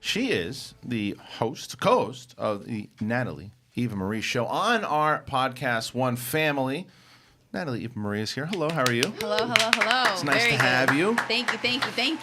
She is the co-host of the Natalie Eva Marie Show on our podcast, One Family. Natalie Eva Marie is here. Hello, how are you? Hello. It's nice to have you. Thank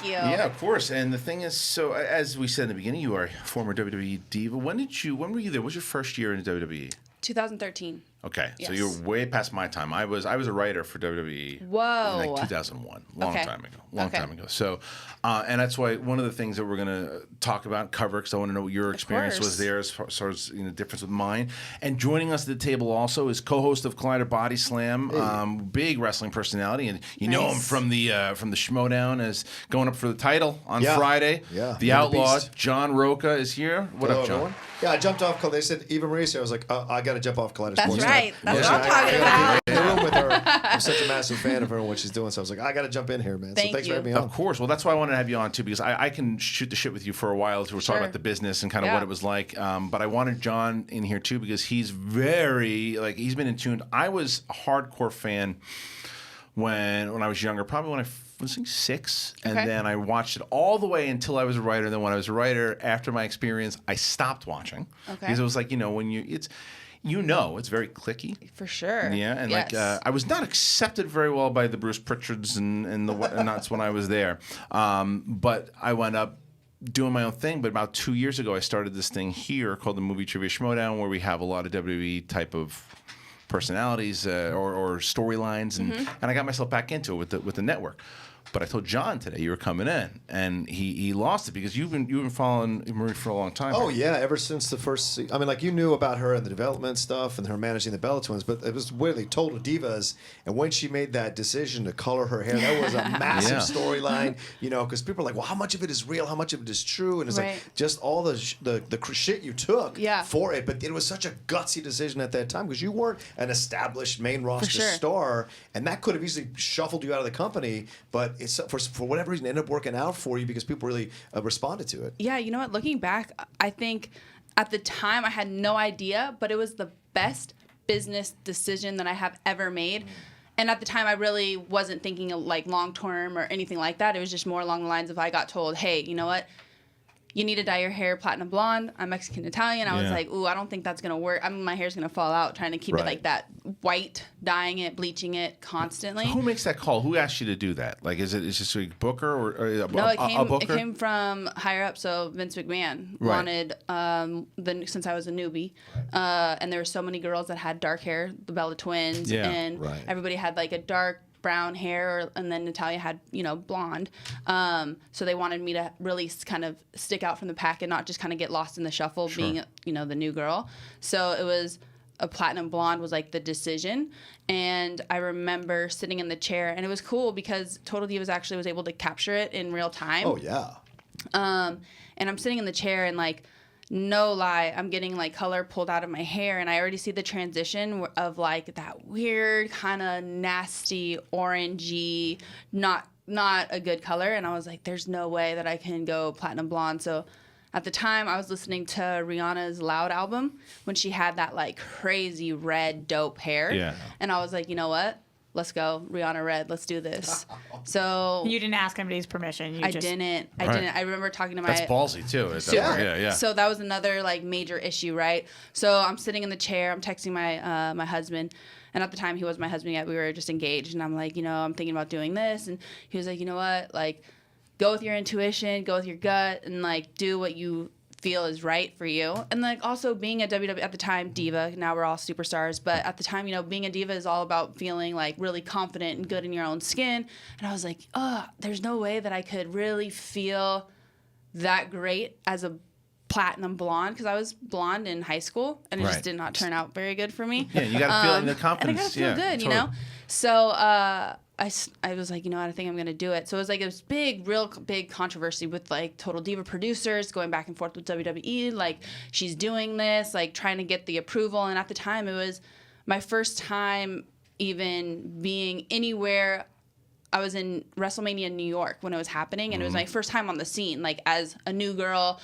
you. Yeah, of course. And the thing is, so as we said in the beginning, you are a former WWE diva. When were you there? What was your first year in WWE? 2013. Okay, Yes. so you're way past my time. I was a writer for WWE. Whoa. In like 2001, long Okay. time ago. Okay. So, and that's why one of the things that we're going to talk about, cover, because I want to know what your experience was there as far as difference with mine. And joining us at the table also is co-host of Collider Body Slam, big wrestling personality, and you know him from the Schmoedown as going up for the title on Friday. Yeah, the Outlaw John Roca is here. What up, John? Everyone. Yeah, I jumped off. They said Eva Marie, so I was like, I got to jump off Collider Sports. That's right. That's Yeah, what I'm talking about. In the room with her. I'm such a massive fan of her and what she's doing. So I was like, I got to jump in here, man. Thank so thanks you. for having me on. Of course. Well, that's why I wanted to have you on, too, because I can shoot the shit with you for a while as we're talking about the business and kind of what it was like. But I wanted John in here, too, because he's he's been in tune. I was a hardcore fan when I was younger, probably when I was 6, and then I watched it all the way until I was a writer. And then when I was a writer, after my experience, I stopped watching because it was like, when it's very cliquey. For sure. Yeah, and I was not accepted very well by the Bruce Pritchards and the whatnots when I was there. But I wound up doing my own thing. But about 2 years ago, I started this thing here called the Movie Trivia Schmoedown, where we have a lot of WWE type of personalities or storylines, and I got myself back into it with the network. But I told John today you were coming in, and he lost it because you've been following Marie for a long time. Oh yeah, ever since the first. I mean, like you knew about her and the development stuff and her managing the Bella Twins, but it was weirdly Total Divas. And when she made that decision to color her hair, that was a massive storyline. Because people are like, well, how much of it is real? How much of it is true? And it's like just all the shit you took for it. But it was such a gutsy decision at that time because you weren't an established main roster star, and that could have easily shuffled you out of the company. But it's for whatever reason, it ended up working out for you because people really responded to it. Yeah, you know what? Looking back, I think at the time I had no idea, but it was the best business decision that I have ever made. And at the time, I really wasn't thinking of like long term or anything like that. It was just more along the lines of I got told, hey, you know what? You need to dye your hair platinum blonde. I'm Mexican Italian. I was like, ooh, I don't think that's going to work. My hair's going to fall out trying to keep it like that white, dyeing it, bleaching it constantly. So who makes that call? Who asked you to do that? Like, is it just a booker or a it came from higher up. So Vince McMahon wanted, since I was a newbie, and there were so many girls that had dark hair, the Bella Twins, and everybody had like a dark brown hair, and then Natalia had, blonde. So they wanted me to really kind of stick out from the pack and not just kind of get lost in the shuffle being, the new girl. So it was a platinum blonde was like the decision. And I remember sitting in the chair, and it was cool because Total Divas actually was able to capture it in real time. Oh, yeah. And I'm sitting in the chair, and like, no lie, I'm getting like color pulled out of my hair, and I already see the transition of like that weird kind of nasty orangey, not a good color. And I was like, there's no way that I can go platinum blonde. So at the time, I was listening to Rihanna's Loud album when she had that like crazy red dope hair. Yeah. And I was like, you know what? Let's go, Rihanna Red. Let's do this. So you didn't ask anybody's permission. I didn't. I remember talking to my. That's ballsy too. Yeah. So that was another like major issue, right? So I'm sitting in the chair. I'm texting my husband, and at the time he wasn't my husband yet. We were just engaged, and I'm like, I'm thinking about doing this, and he was like, you know what, like, go with your intuition, go with your gut, and like do what you feel is right for you. And like also being a WWE at the time diva, now we're all superstars, but at the time, being a diva is all about feeling like really confident and good in your own skin. And I was like, there's no way that I could really feel that great as a platinum blonde, because I was blonde in high school and it just did not turn out very good for me. Yeah, you got to feel the confidence. And I got to feel good, So I was like, I think I'm going to do it. So it was like this real big controversy with like Total Diva producers going back and forth with WWE. Like, she's doing this, like trying to get the approval. And at the time, it was my first time even being anywhere. I was in WrestleMania in New York when it was happening. And it was my first time on the scene, like as a new girl,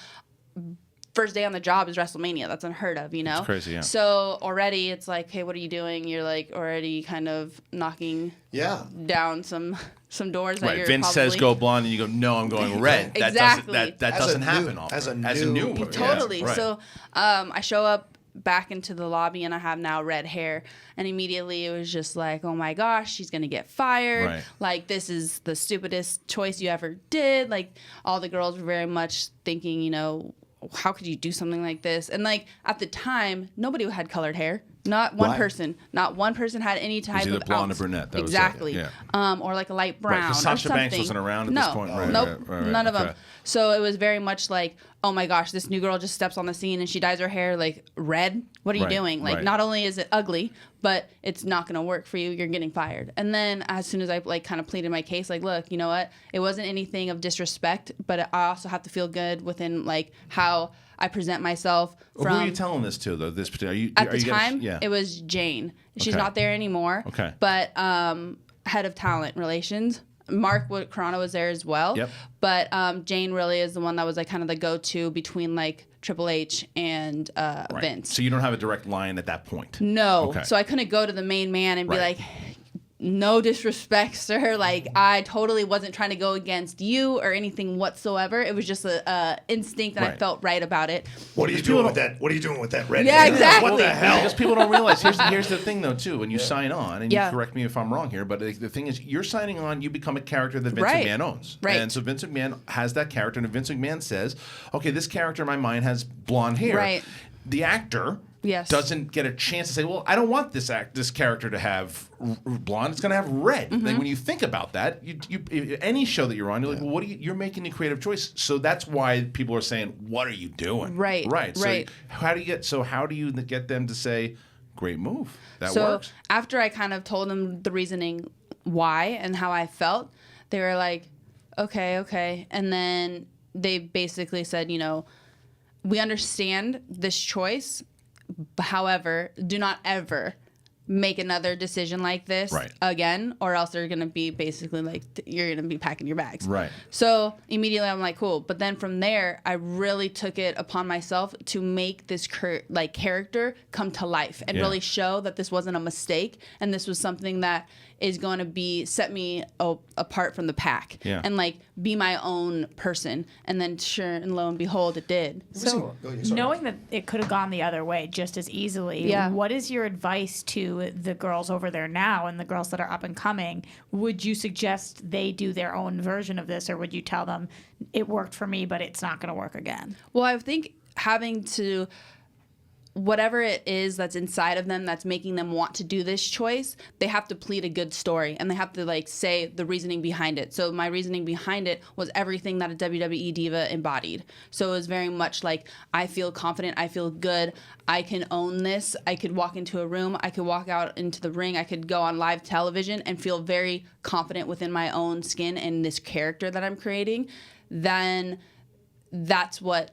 first day on the job is WrestleMania. That's unheard of, you know? It's crazy, yeah. So already it's like, hey, what are you doing? You're like already kind of knocking down some doors that Right. you're Vince says go blonde, and you go, no, I'm going red. Exactly. That doesn't happen often. As a new person. Totally. Yeah, right. So I show up back into the lobby and I have now red hair, and immediately it was just like, oh my gosh, she's gonna get fired. Right. Like, this is the stupidest choice you ever did. Like, all the girls were very much thinking, you know, how could you do something like this? And like at the time, nobody had colored hair. Not one person. Not one person had any type of either blonde or brunette. That exactly. Was it. Yeah. Or like a light brown. Right, 'cause or Sasha something. Banks wasn't around at no, this point. Right, nope, right, none of okay. them. So it was very much like, oh my gosh, this new girl just steps on the scene and she dyes her hair like red. What are you doing? Like, not only is it ugly, but it's not going to work for you. You're getting fired. And then as soon as I like kind of pleaded my case, like, look, you know what? It wasn't anything of disrespect, but I also have to feel good within like how I present myself. From, who are you telling this to, though? This particular at the time, it was Jane. She's not there anymore. Okay. But head of talent relations. Mark Corona was there as well. Yep. But Jane really is the one that was like kind of the go-to between like Triple H and Vince. So you don't have a direct line at that point. No. Okay. So I couldn't go to the main man and be like, no disrespect, sir. Like, I totally wasn't trying to go against you or anything whatsoever. It was just a instinct, and I felt right about it. What are you doing with that? What are you doing with that red? Yeah, hair? exactly. What the hell? Because people don't realize. Here's the thing, though, too. When you sign on, and you correct me if I'm wrong here, but the thing is, you're signing on. You become a character that Vince McMahon owns. Right. And so Vince McMahon has that character, and if Vince McMahon says, "Okay, this character in my mind has blonde hair," Right. the actor. Yes. Doesn't get a chance to say, well, I don't want this character to have blonde. It's going to have red. Like, when you think about that, you any show that you're on, you're like, well, you're making a creative choice. So that's why people are saying, what are you doing? Right. Right. Right. So how do you get them to say, great move? That works. So after I kind of told them the reasoning why and how I felt, they were like, okay. And then they basically said, you know, we understand this choice. However, do not ever make another decision like this again, or else they're going to be basically like, you're going to be packing your bags. Right. So immediately I'm like, cool. But then from there, I really took it upon myself to make this character come to life and really show that this wasn't a mistake, and this was something that is going to be set me apart from the pack and like be my own person. And then sure and lo and behold, it did. So knowing that it could have gone the other way just as easily, what is your advice to the girls over there now and the girls that are up and coming? Would you suggest they do their own version of this, or would you tell them it worked for me, but it's not going to work again? Well, I think having to, whatever it is that's inside of them that's making them want to do this choice, they have to plead a good story, and they have to like say the reasoning behind it. So my reasoning behind it was everything that a WWE diva embodied. So it was very much like, I feel confident, I feel good, I can own this. I could walk into a room, I could walk out into the ring, I could go on live television and feel very confident within my own skin and this character that I'm creating. Then that's what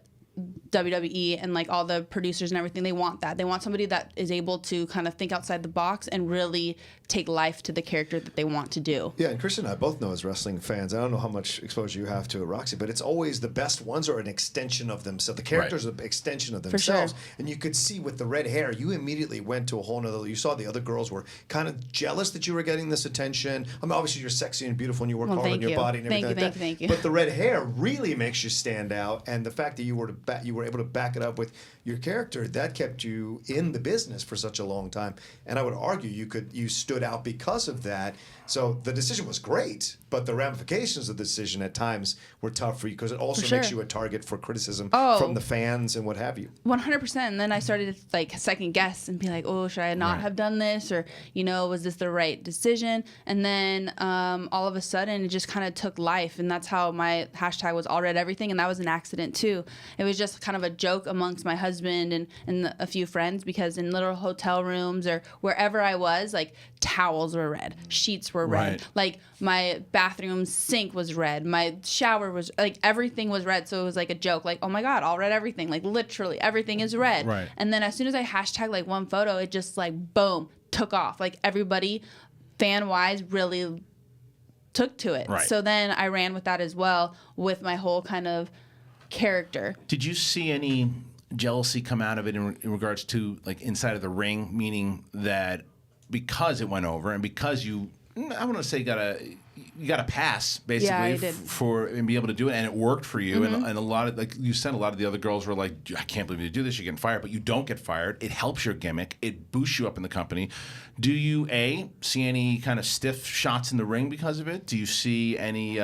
WWE and like all the producers and everything, they want that. They want somebody that is able to kind of think outside the box and really take life to the character that they want to do. Yeah, and Christian and I both know as wrestling fans, I don't know how much exposure you have to it, Roxy, but it's always the best ones are an extension of themselves. The characters are an extension of themselves. For sure. And you could see with the red hair, you immediately went to a whole nother, you saw the other girls were kind of jealous that you were getting this attention. I mean, obviously you're sexy and beautiful and you work hard on your body and everything Thank you. But the red hair really makes you stand out, and the fact that you were able to back it up with your character, that kept you in the business for such a long time. And I would argue you stood out because of that. So the decision was great, but the ramifications of the decision at times were tough for you because it also makes you a target for criticism from the fans and what have you. 100%. And then I started to like second guess and be like, oh, should I not have done this? Or, you know, was this the right decision? And then all of a sudden it just kind of took life. And that's how my hashtag was all red everything. And that was an accident too. It was just kind of a joke amongst my husband and a few friends, because in little hotel rooms or wherever I was, like towels were red, sheets were red. Like my bathroom sink was red. My shower was like, everything was red. So it was like a joke, like, oh my God, all red everything. Like literally everything is red. Right. And then as soon as I hashtag like one photo, it just like, boom, took off. Like everybody fan wise really took to it. Right. So then I ran with that as well with my whole kind of character. Did you see any jealousy come out of it in regards to like inside of the ring, meaning that because it went over and because you, I want to say you got a pass basically for and be able to do it, and it worked for you. And a lot of, like you said, a lot of the other girls were like, I can't believe you do this, you're getting fired, but you don't get fired. It helps your gimmick. It boosts you up in the company. Do you see any kind of stiff shots in the ring because of it? Do you see any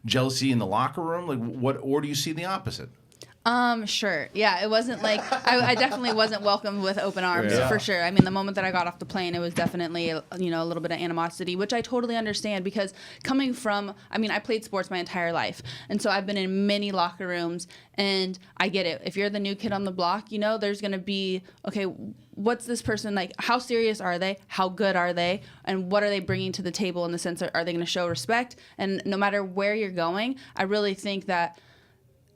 jealousy in the locker room? Like what, or do you see the opposite? Sure. Yeah, it wasn't like I definitely wasn't welcomed with open arms for sure. I mean, the moment that I got off the plane, it was definitely a little bit of animosity, which I totally understand because coming from, I mean, I played sports my entire life, and so I've been in many locker rooms, and I get it. If you're the new kid on the block, there's gonna be, okay, what's this person like? How serious are they? How good are they? And what are they bringing to the table in the sense of, are they going to show respect? And no matter where you're going, I really think that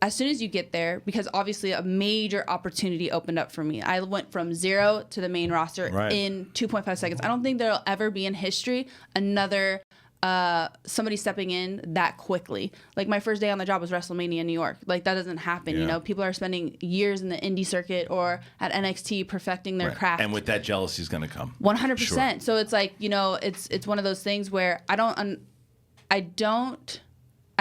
as soon as you get there, because obviously a major opportunity opened up for me. I went from 0 to the main roster in 2.5 seconds. I don't think there'll ever be in history another somebody stepping in that quickly. Like my first day on the job was WrestleMania in New York. Like that doesn't happen. People are spending years in the indie circuit or at NXT perfecting their craft. And with that, jealousy is going to come. 100%. Sure. So it's like, it's one of those things where I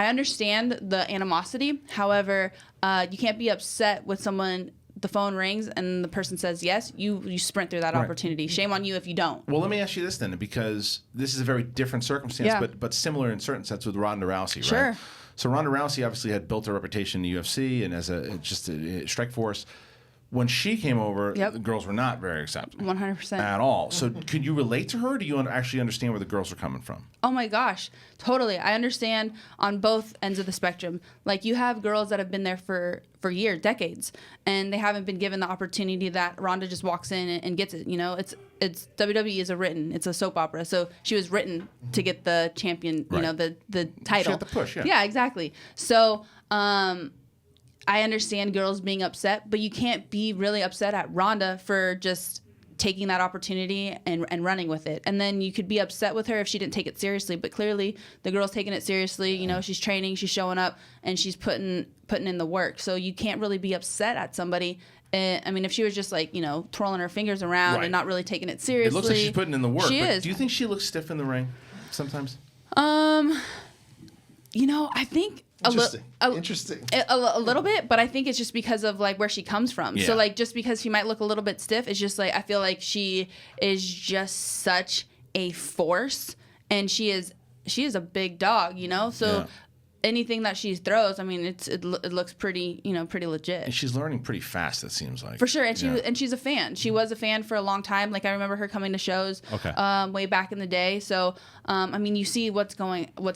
understand the animosity. However, you can't be upset with someone. The phone rings and the person says yes. You sprint through that opportunity. Shame on you if you don't. Well, let me ask you this then, because this is a very different circumstance, but similar in certain sense with Ronda Rousey, right? So Ronda Rousey obviously had built a reputation in the UFC and as a strike force. When she came over, the girls were not very accepting. 100%. At all. So could you relate to her? Do you actually understand where the girls are coming from? Oh my gosh, totally. I understand on both ends of the spectrum. Like you have girls that have been there for years, decades, and they haven't been given the opportunity that Ronda just walks in and gets it. It's WWE is it's a soap opera. So she was written to get the champion, the title. She had the push, Yeah, exactly. So, I understand girls being upset, but you can't be really upset at Ronda for just taking that opportunity and running with it. And then you could be upset with her if she didn't take it seriously, but clearly the girl's taking it seriously. She's training, she's showing up, and she's putting in the work. So you can't really be upset at somebody. I mean, if she was just like, twirling her fingers around and not really taking it seriously. It looks like she's putting in the work. She is. Do you think she looks stiff in the ring sometimes? I think Interesting. A little bit, but I think it's just because of like where she comes from. Yeah. So like just because she might look a little bit stiff, it's just like I feel like she is just such a force, and she is a big dog, So anything that she throws, I mean, it looks pretty, pretty legit. And she's learning pretty fast, it seems like. For sure, and she's a fan. She was a fan for a long time. Like I remember her coming to shows way back in the day. So, I mean, you see what's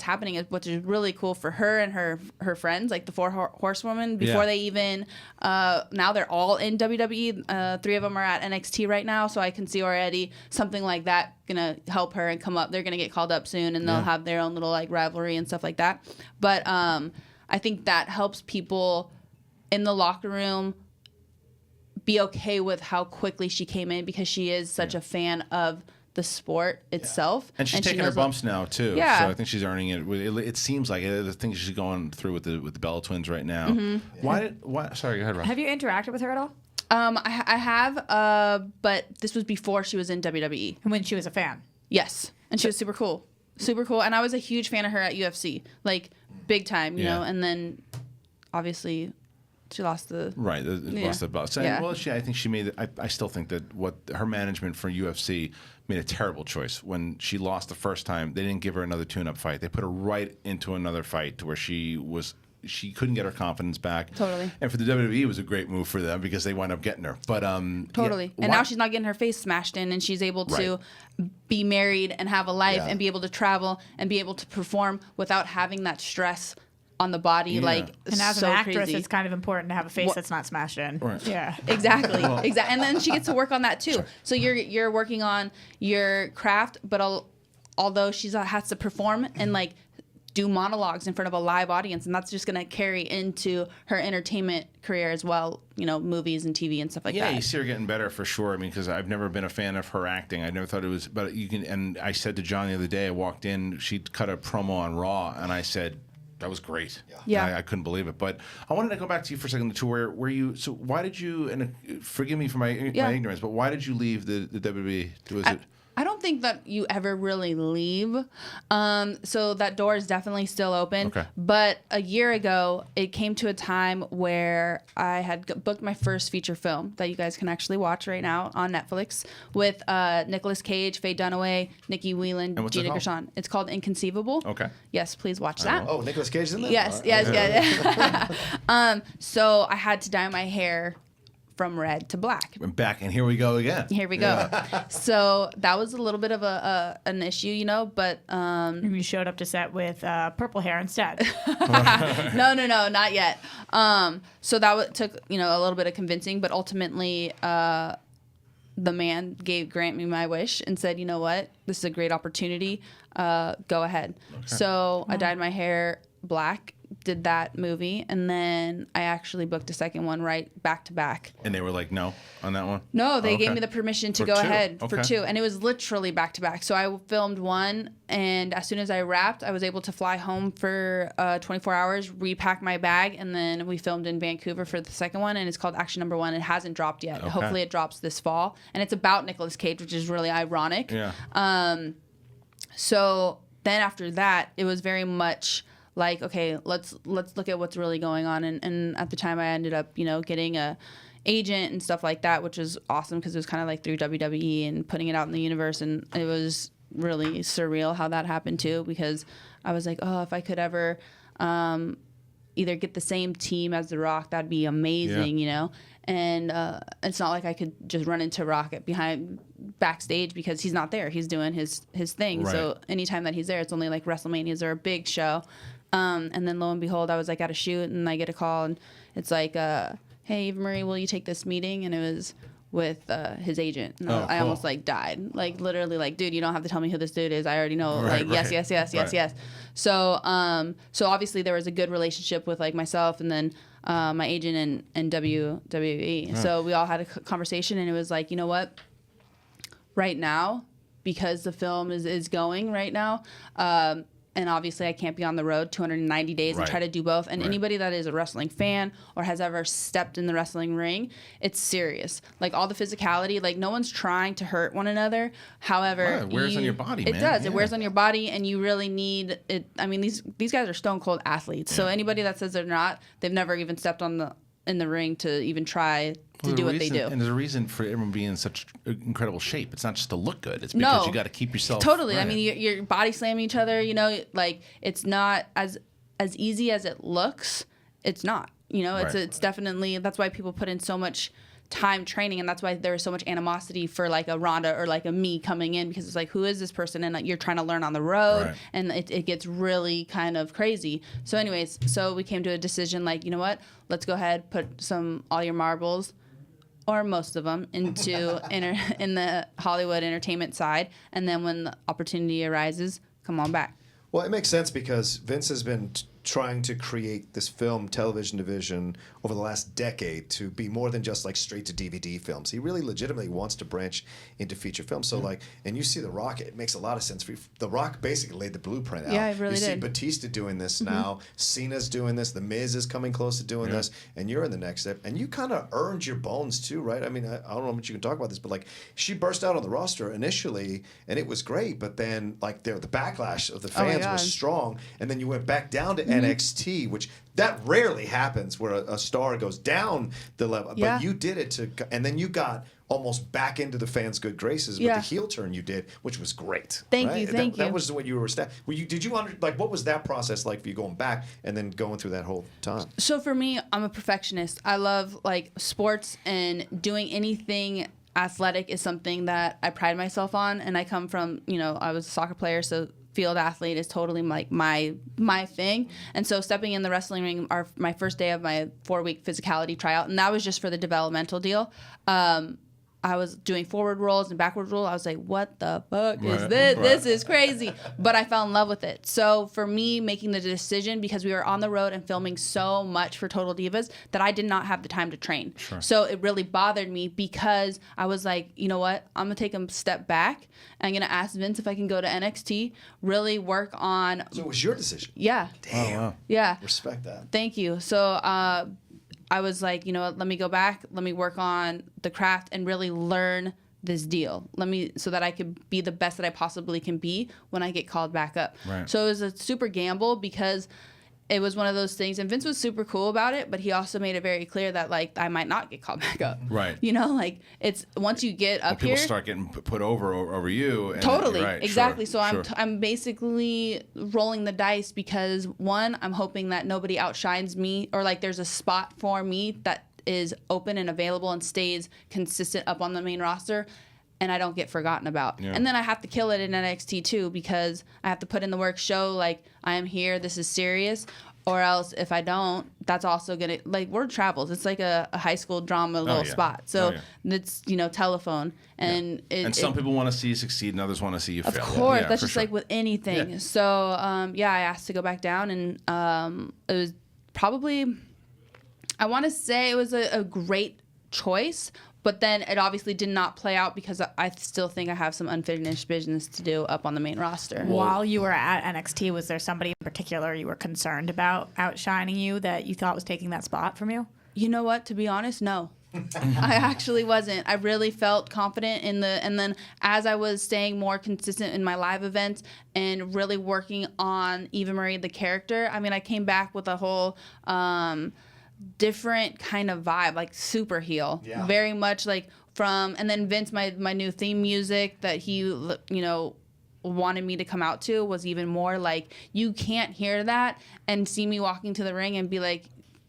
happening, which is really cool for her and her friends, like the four horsewomen. Before they even, now they're all in WWE. 3 of them are at NXT right now. So I can see already something like that gonna help her and come up. They're gonna get called up soon, and they'll have their own little like rivalry and stuff like that. But I think that helps people in the locker room be okay with how quickly she came in, because she is such a fan of the sport itself. And she's taking her bumps now too. Yeah. So I think she's earning it. It seems like it. The thing she's going through with the Bella twins right now. Mm-hmm. Why? Sorry, go ahead, Ross. Have you interacted with her at all? I have, but this was before she was in WWE. When she was a fan? Yes. And she was super cool. Super cool. And I was a huge fan of her at UFC. Like, big time, you know? And then, obviously, she lost the... Right. Lost the belt. So, well, I think she made... I still think that what her management for UFC made a terrible choice. When she lost the first time, they didn't give her another tune-up fight. They put her right into another fight to where she couldn't get her confidence back. Totally. And for the WWE, it was a great move for them because they wound up getting her. But totally. And now she's not getting her face smashed in, and she's able to be married and have a life and be able to travel and be able to perform without having that stress on the body. Like, and as so an actress, crazy. It's kind of important to have a face that's not smashed in. Right. Yeah. Exactly. Exactly. And then she gets to work on that too. Sure. So you're working on your craft, but although she has to perform and like do monologues in front of a live audience, and that's just going to carry into her entertainment career as well, movies and TV and stuff like that. Yeah, you see her getting better for sure. I mean, because I've never been a fan of her acting. I never thought it was, but you can, and I said to John the other day, I walked in, she cut a promo on Raw, and I said, That was great. Yeah. I couldn't believe it. But I wanted to go back to you for a second to where you. So why did you? And forgive me for my ignorance, but why did you leave the WWE? Was it? I don't think that you ever really leave. So that door is definitely still open. Okay. But a year ago, it came to a time where I had booked my first feature film that you guys can actually watch right now on Netflix with Nicolas Cage, Faye Dunaway, Nikki Whelan, And what's it Gina called? Gershon. It's called Inconceivable. Okay. Yes, please watch that. Oh, Nicolas Cage is in that? Yes, All right. yes. So I had to dye my hair from red to black. We're back, and here we go again. Here we go. So that was a little bit of an issue, you know, but You showed up to set with purple hair instead. no, not yet. So that took, you know, a little bit of convincing, but ultimately the man grant me my wish and said, you know what, this is a great opportunity. Go ahead. Okay. So I dyed my hair black, did that movie, and then I actually booked a second one right back to back. And they were like, no, on that one? No, they gave me the permission to For go two. ahead Okay. for 2. And it was literally back to back. So I filmed one, and as soon as I wrapped, I was able to fly home for 24 hours, repack my bag, and then we filmed in Vancouver for the second one, and it's called Action Number 1. It hasn't dropped yet. Okay. Hopefully it drops this fall. And it's about Nicolas Cage, which is really ironic. Yeah. So then after that, it was very much like, okay, let's look at what's really going on. And at the time, I ended up, you know, getting a agent and stuff like that, which was awesome because it was kind of like through WWE and putting it out in the universe. And it was really surreal how that happened too, because I was like, oh, if I could ever either get the same team as The Rock, that'd be amazing, you know? And it's not like I could just run into Rock backstage because he's not there. He's doing his thing. Right. So anytime that he's there, it's only like WrestleManias or a big show. And then lo and behold, I was like at a shoot and I get a call and it's like, hey, Eva Marie, will you take this meeting? And it was with his agent. And I cool. almost like died. Like literally like, dude, you don't have to tell me who this dude is. I already know. Right, like, right. yes. So obviously there was a good relationship with like myself and then my agent and WWE. Yeah. So we all had a conversation and it was like, you know what? Right now, because the film is going right now, and obviously I can't be on the road 290 days and try to do both. And anybody that is a wrestling fan or has ever stepped in the wrestling ring, it's serious. Like all the physicality, like no one's trying to hurt one another. However, it wears on your body, man. It does. Yeah. It wears on your body, and you really need it. I mean, these guys are stone cold athletes. So anybody that says they're not, they've never even stepped in the ring to even try to do what they do. And there's a reason for everyone being in such incredible shape. It's not just to look good. It's because you got to keep yourself. Totally. Right. I mean, you're body slamming each other. You know, like it's not as easy as it looks. It's not. You know, it's definitely. That's why people put in so much time training, and that's why there is so much animosity for like a Ronda or like a me coming in, because it's like, who is this person? And like, you're trying to learn on the road, and it gets really kind of crazy. So anyways, so we came to a decision like, you know what? Let's go ahead, put all your marbles, or most of them, into in the Hollywood entertainment side, and then when the opportunity arises, come on back. Well, it makes sense because Vince has been trying to create this film television division over the last decade to be more than just like straight to DVD films. He really legitimately wants to branch into feature films. So like, and you see The Rock, it makes a lot of sense for you. The Rock basically laid the blueprint out. Yeah, it really you see did. Batista doing this now, Cena's doing this, The Miz is coming close to doing this, and you're in the next step. And you kind of earned your bones too, right? I mean, I don't know how much you can talk about this, but like she burst out on the roster initially and it was great, but then like the backlash of the fans was strong, and then you went back down to NXT, which that rarely happens where a star goes down the level. Yeah. But you did it and then you got almost back into the fans' good graces with the heel turn you did, which was great. Thank you. That was what you were. Did you what was that process like for you going back and then going through that whole time? So for me, I'm a perfectionist. I love like sports, and doing anything athletic is something that I pride myself on. And I come from, I was a soccer player, so field athlete is totally like my thing. And so stepping in the wrestling ring, my first day of my 4-week physicality tryout, and that was just for the developmental deal. I was doing forward rolls and backward rolls. I was like, what the fuck is this? This is crazy. But I fell in love with it. So for me, making the decision, because we were on the road and filming so much for Total Divas, that I did not have the time to train. Sure. So it really bothered me, because I was like, you know what? I'm going to take a step back. I'm going to ask Vince if I can go to NXT, really work on... So it was your decision? Yeah. Damn. Oh, wow. Yeah. Respect that. Thank you. So I was like, you know what, let me go back, let me work on the craft and really learn this deal. So that I could be the best that I possibly can be when I get called back up. Right. So it was a super gamble, because it was one of those things, and Vince was super cool about it, but he also made it very clear that, like, I might not get called back up. Right. You know, like, it's once you get up When people here, start getting put over you. And totally, right, exactly. Sure, So sure. I'm basically rolling the dice, because one, I'm hoping that nobody outshines me, or like there's a spot for me that is open and available and stays consistent up on the main roster, and I don't get forgotten about. Yeah. And then I have to kill it in NXT too, because I have to put in the work, show like I am here, this is serious. Or else, if I don't, that's also gonna, like, word travels. It's like a high school drama little yeah. spot. So Oh, yeah. it's, you know, telephone. And And some people want to see you succeed, and others want to see you fail. of course, Yeah, that's for just sure. like with anything. Yeah. So I asked to go back down, and it was probably, I want to say it was a great choice, but then it obviously did not play out, because I still think I have some unfinished business to do up on the main roster. While you were at NXT, was there somebody in particular you were concerned about outshining you that you thought was taking that spot from you? You know what? To be honest, no. I actually wasn't. I really felt confident in and then as I was staying more consistent in my live events and really working on Eva Marie, the character, I mean, I came back with a whole different kind of vibe, like super heel. Yeah. Very much like and then Vince, my new theme music that he, you know, wanted me to come out to was even more like, you can't hear that and see me walking to the ring and be like,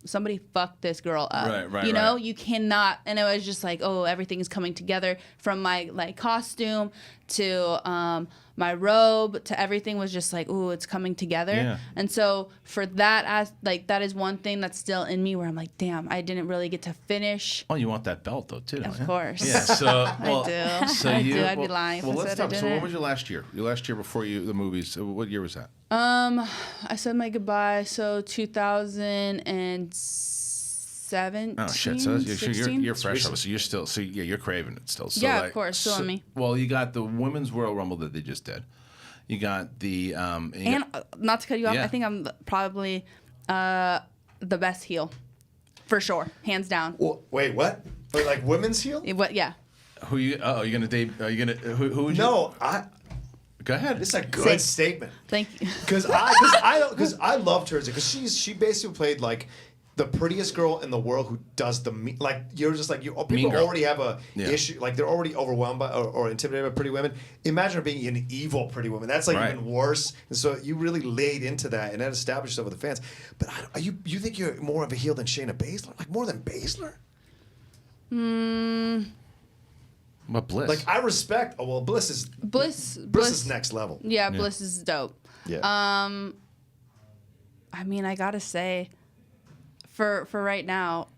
somebody fucked this girl up. Right, you know, right. you cannot. And it was just like, oh, everything's coming together, from my like costume to my robe to everything was just like, ooh, it's coming together. Yeah. And so for that, that is one thing that's still in me, where I'm like, damn, I didn't really get to finish. Oh, you want that belt though too? Of yeah? course. Yeah. So well, I do. So I you, do. I'd be well, lying if I let's said I talk. So didn't. what was your last year? Your last year before the movies? What year was that? I said my goodbye. So 2017. Oh shit! So you're fresh. recent. So you're still. So yeah, you're craving it still. So Yeah, of like, course, still on me. Well, you got the Women's Royal Rumble that they just did. You got the And not to cut you off, Yeah. I think I'm probably the best heel, for sure, hands down. Well, wait, what? Or like women's heel? Yeah. who you? Oh, you're gonna date? Are you gonna? Who would you? No, Go ahead. It's a good Say- statement. Thank you. Because I loved her because she basically played like the prettiest girl in the world who does like you're just like people Girl. already have a Yeah. issue, like they're already overwhelmed by or intimidated by pretty women. Imagine her being an evil pretty woman. That's like Right. even worse. And so you really laid into that and that established yourself with the fans. But you think you're more of a heel than Shayna Baszler? Like more than Baszler? What Bliss? Like I respect. Oh well, Bliss is next level. Yeah, Bliss is dope. Yeah. I mean, I gotta say, for right now,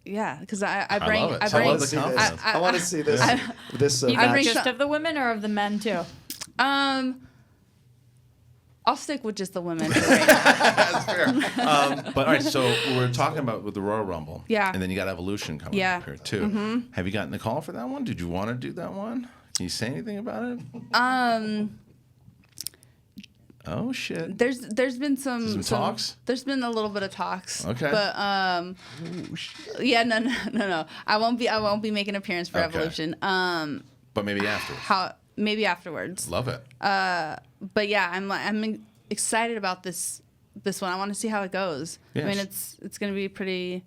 yeah, because I bring love it. I So I bring love the confidence. I want to see this. This You I think bring match. just some- of the women or of the men too? I'll stick with just the women for right now. That's fair. But all right, so we're talking about with the Royal Rumble. Yeah. And then you got Evolution coming Yeah. up here too. Have you gotten the call for that one? Did you want to do that one? Can you say anything about it? Oh shit. There's been some talks? There's been a little bit of talks. Okay. But yeah, no. I won't be making an appearance for Okay. Evolution. But maybe afterwards. Maybe afterwards. Love it. But yeah, I'm excited about this one. I want to see how it goes. I mean, Yes. it's going to be pretty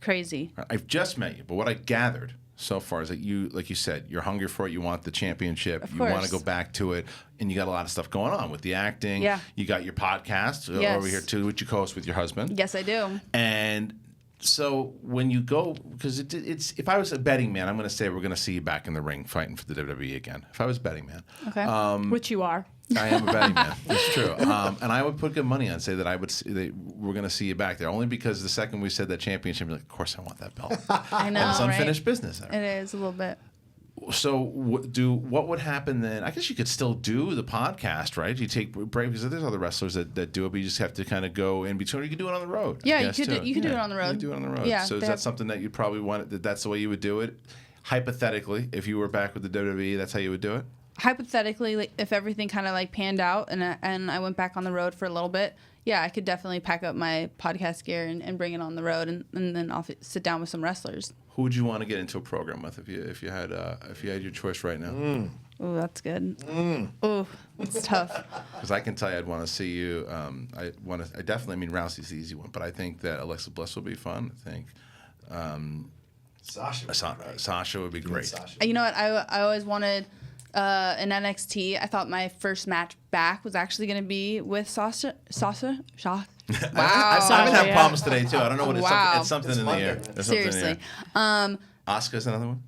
crazy. I've just met you, but what I gathered so far is that you, like you said, you're hungry for it. You want the championship. Of you want to course. go back to it, and you got a lot of stuff going on with the acting. Yeah. You got your podcast Yes. over here too, which you co-host with your husband. Yes, I do. And so when you go, because it's if I was a betting man, I'm going to say we're going to see you back in the ring fighting for the WWE again. If I was a betting man, Okay. Which you are. I am a betting man. It's true, and I would put good money on say that we're going to see you back there only because the second we said that championship, you're like, of course I want that belt. I know, And it's right? unfinished business there. It is a little bit. So what would happen then? I guess you could still do the podcast, right? You take break because there's other wrestlers that do it, but you just have to kind of go in between. Or you can do it on the road. Yeah, I you guess, could too. you could do it on the road. You could do it on the road. Yeah, So is that something that you'd probably want? That's the way you would do it? Hypothetically, if you were back with the WWE, that's how you would do it? Hypothetically, like, if everything kind of like panned out and I went back on the road for a little bit, yeah, I could definitely pack up my podcast gear and bring it on the road and then I'll sit down with some wrestlers. Who would you want to get into a program with if you had your choice right now? Oh, that's good. Oh, it's tough. Because I can tell you, I'd want to see you. I definitely. I mean, Rousey's the easy one, but I think that Alexa Bliss will be fun. I think Sasha would be great. You know what? I always wanted in NXT. I thought my first match back was actually going to be with Sasha. Wow. I've been having problems today too. I don't know what it's something It's in Monday. the air. There's Seriously. Asuka's another one.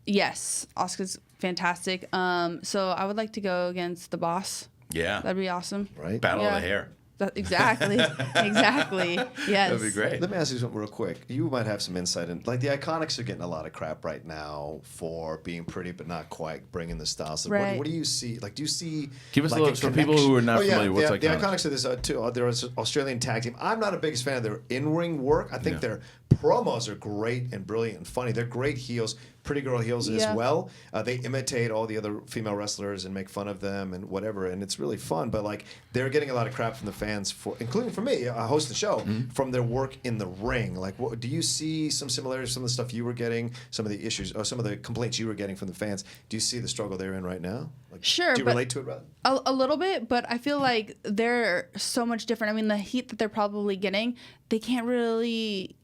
Yes, Asuka's fantastic. So I would like to go against the Boss. Yeah. That'd be awesome. Right? Battle of the Hair. Exactly. Exactly. Yes. That'd be great. Let me ask you something real quick. You might have some insight in, like, the Iconics are getting a lot of crap right now for being pretty but not quite bringing the style. So Right. what do you see? Like, do you see? Give us like a little for people who are not familiar. What's the Iconics? Iconics are this too. They're an Australian tag team. I'm not a biggest fan of their in-ring work. I think their promos are great and brilliant and funny. They're great heels, pretty girl heels as well. They imitate all the other female wrestlers and make fun of them and whatever, and it's really fun. But like, they're getting a lot of crap from the fans for, including from me, I host the show, from their work in the ring. Like, do you see some similarities? Some of the stuff you were getting, some of the issues, or some of the complaints you were getting from the fans. Do you see the struggle they're in right now? Like, Sure. Do you relate to it, rather? A little bit, but I feel like they're so much different. I mean, the heat that they're probably getting, they can't really.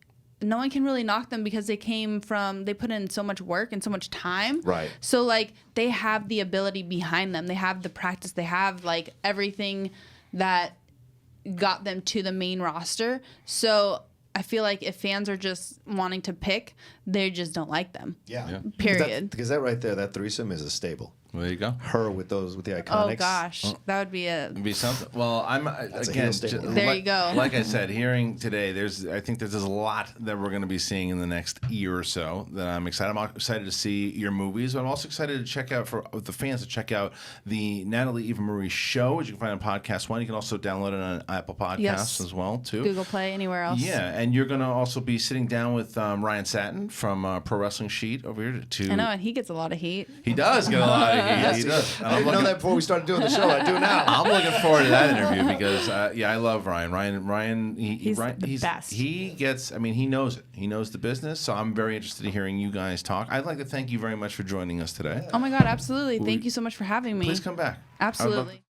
No one can really knock them because they put in so much work and so much time. Right. So, like, they have the ability behind them. They have the practice. They have, like, everything that got them to the main roster. So, I feel like if fans are just wanting to pick, they just don't like them. Yeah. Period. Because that right there, that threesome is a stable. There you go. Her with the Iconics. Oh, gosh. That would be a... It'd be something. Well, That's a again. heel statement. There you go. Like I said, hearing today, I think there's a lot that we're going to be seeing in the next year or so that I'm excited. I'm excited to see your movies, but I'm also excited to check out for the fans to check out the Natalie Eva Marie show, which you can find on Podcast One. You can also download it on Apple Podcasts as well too. Google Play, anywhere else. Yeah, and you're going to also be sitting down with Ryan Satin from Pro Wrestling Sheet over here I know, and he gets a lot of heat. He does get a lot of heat. He does. I didn't know that before we started doing the show. I do now. I'm looking forward to that interview because, I love Ryan. He's the best. He gets, I mean, he knows it. He knows the business. So I'm very interested in hearing you guys talk. I'd like to thank you very much for joining us today. Oh, my God, absolutely. Thank you so much for having me. Please come back. Absolutely.